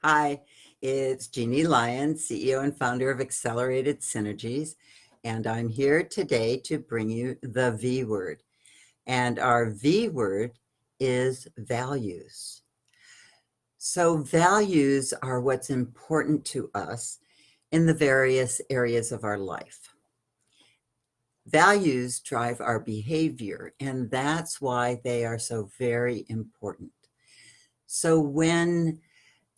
Hi, it's Jeannie Lyon, CEO and founder of Accelerated Synergies, and I'm here today to bring you the V word. And our V word is values. So, values are what's important to us in the various areas of our life. Values drive our behavior, and that's why they are so very important. So, when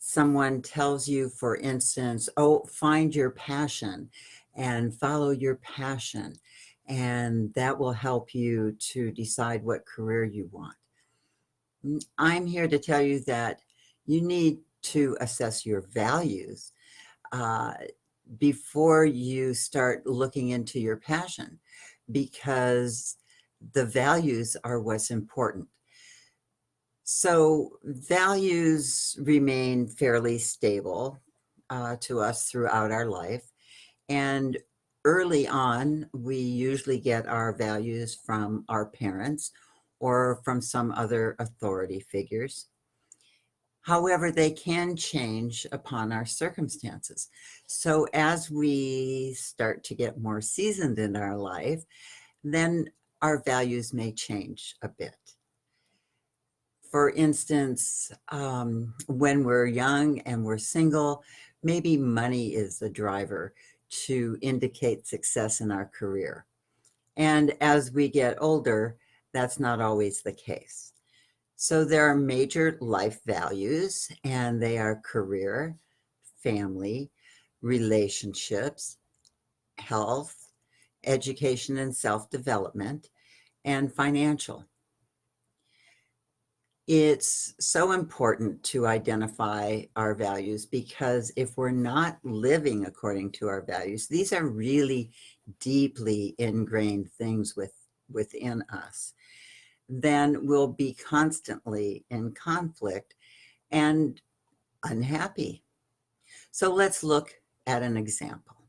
someone tells you, for instance, oh, find your passion and follow your passion, and that will help you to decide what career you want. I'm here to tell you that you need to assess your values uh, before you start looking into your passion, because the values are what's important. So values remain fairly stable to us throughout our life. And early on, we usually get our values from our parents or from some other authority figures. However, they can change upon our circumstances. So as we start to get more seasoned in our life, then our values may change a bit. For instance, when we're young and we're single, maybe money is the driver to indicate success in our career. And as we get older, that's not always the case. So there are major life values, and they are career, family, relationships, health, education and self-development, and financial. It's so important to identify our values, because if we're not living according to our values, these are really deeply ingrained things within us, then we'll be constantly in conflict and unhappy. So let's look at an example.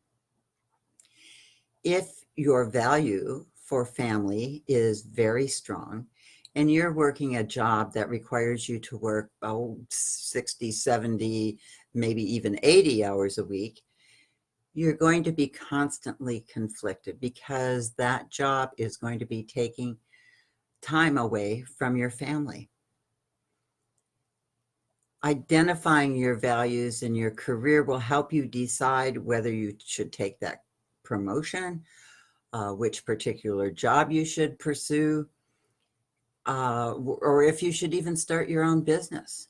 If your value for family is very strong, and you're working a job that requires you to work 60, 70, maybe even 80 hours a week, you're going to be constantly conflicted, because that job is going to be taking time away from your family. Identifying your values in your career will help you decide whether you should take that promotion, which particular job you should pursue, or if you should even start your own business.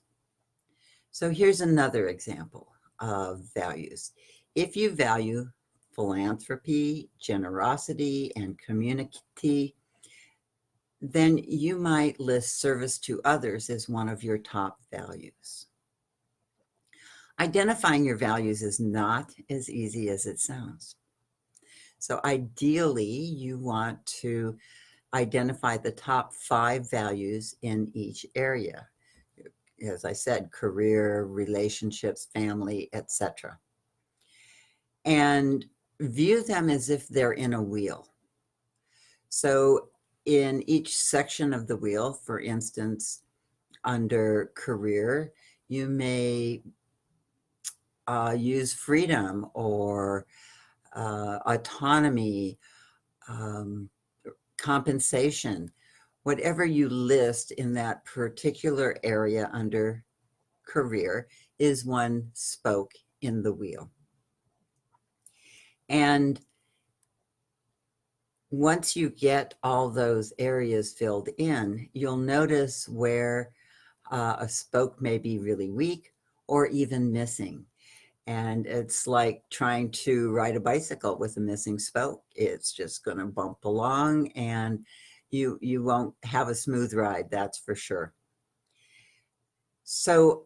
So here's another example of values. If you value philanthropy, generosity, and community, then you might list service to others as one of your top values. Identifying your values is not as easy as it sounds. So ideally, you want to identify the top 5 values in each area. As I said, career, relationships, family, etc. And view them as if they're in a wheel. So in each section of the wheel, for instance, under career, you may use freedom or autonomy, compensation, whatever you list in that particular area under career is one spoke in the wheel. And once you get all those areas filled in, you'll notice where a spoke may be really weak or even missing. And it's like trying to ride a bicycle with a missing spoke. It's just going to bump along, and you won't have a smooth ride, that's for sure. So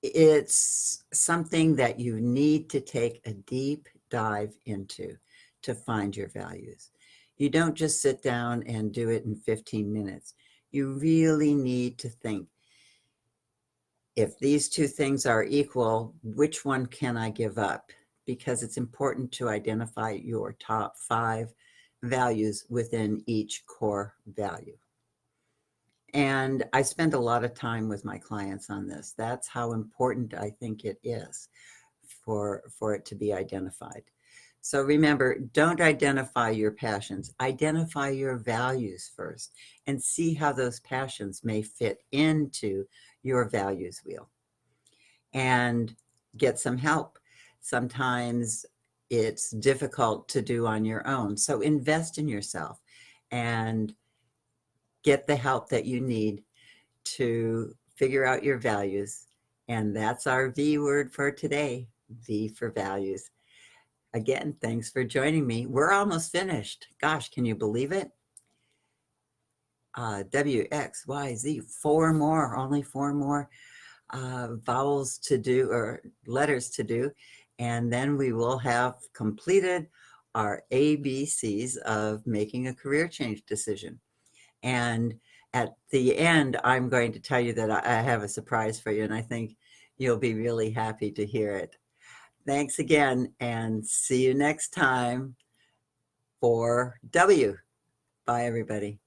it's something that you need to take a deep dive into to find your values. You don't just sit down and do it in 15 minutes. You really need to think, if these two things are equal, which one can I give up? Because it's important to identify your top 5 values within each core value. And I spend a lot of time with my clients on this. That's how important I think it is for it to be identified. So remember, don't identify your passions. Identify your values first and see how those passions may fit into your values wheel. And get some help. Sometimes it's difficult to do on your own. So invest in yourself and get the help that you need to figure out your values. And that's our V word for today, V for values. Again, thanks for joining me. We're almost finished. Gosh, can you believe it? W, X, Y, Z, four more, only four more vowels to do or letters to do. And then we will have completed our ABCs of making a career change decision. And at the end, I'm going to tell you that I have a surprise for you, and I think you'll be really happy to hear it. Thanks again, and see you next time for W. Bye, everybody.